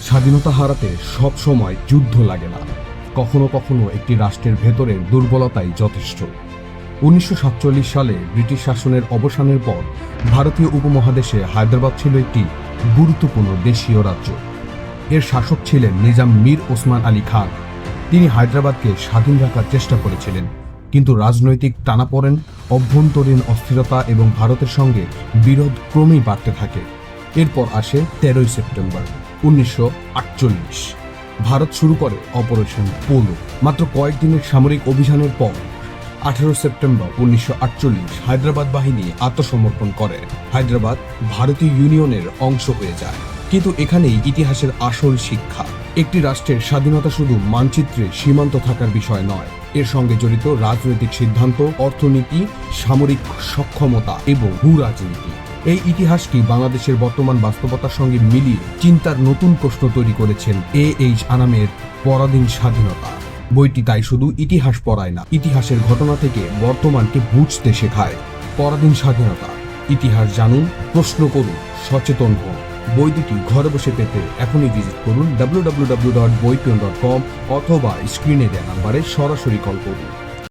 স্বাধীনতা হারাতে সব সময় যুদ্ধ লাগে না, কখনো কখনো একটি রাষ্ট্রের ভেতরের দুর্বলতাই যথেষ্ট। 1947 সালে ব্রিটিশ শাসনের অবসানের পর ভারতীয় উপমহাদেশে হায়দ্রাবাদ ছিল একটি গুরুত্বপূর্ণ দেশীয় রাজ্য। এর শাসক ছিলেন নিজাম মীর ওসমান আলী খান। তিনি হায়দ্রাবাদকে স্বাধীন রাখার চেষ্টা করেছিলেন, কিন্তু রাজনৈতিক টানাপোড়েন, অভ্যন্তরীণ অস্থিরতা এবং ভারতের সঙ্গে বিরোধ ক্রমেই বাড়তে থাকে। এরপর আসে 13 সেপ্টেম্বর 1948। ভারত শুরু করে অপারেশন পোলো। মাত্র কয়েকদিনের সামরিক অভিযানের পর 18 সেপ্টেম্বর 1948 হায়দ্রাবাদ বাহিনী আত্মসমর্পণ করে। হায়দ্রাবাদ ভারতীয় ইউনিয়নের অংশ হয়ে যায়। কিন্তু এখানেই ইতিহাসের আসল শিক্ষা। একটি রাষ্ট্রের স্বাধীনতা শুধু মানচিত্রে সীমান্ত থাকার বিষয় নয়, এর সঙ্গে জড়িত রাজনৈতিক সিদ্ধান্ত, অর্থনীতি, সামরিক সক্ষমতা এবং ভূ রাজনীতি। এই ইতিহাসটি বাংলাদেশের বর্তমান বাস্তবতার সঙ্গে মিলিয়ে চিন্তার নতুন প্রশ্ন তৈরি করেছেন এইচ আনামের পরাধীন স্বাধীনতা বইটি। তাই শুধু ইতিহাস পড়ায় না, ইতিহাসের ঘটনা থেকে বর্তমানকে বুঝতে শেখায়। পরাধীন স্বাধীনতা, ইতিহাস জানুন, প্রশ্ন করুন, সচেতন হন। বই দুটি ঘরে বসে পেতে এখনই ভিজিট করুন www.boipion.com অথবা স্ক্রিনে দেওয়া নাম্বারে সরাসরি কল করুন।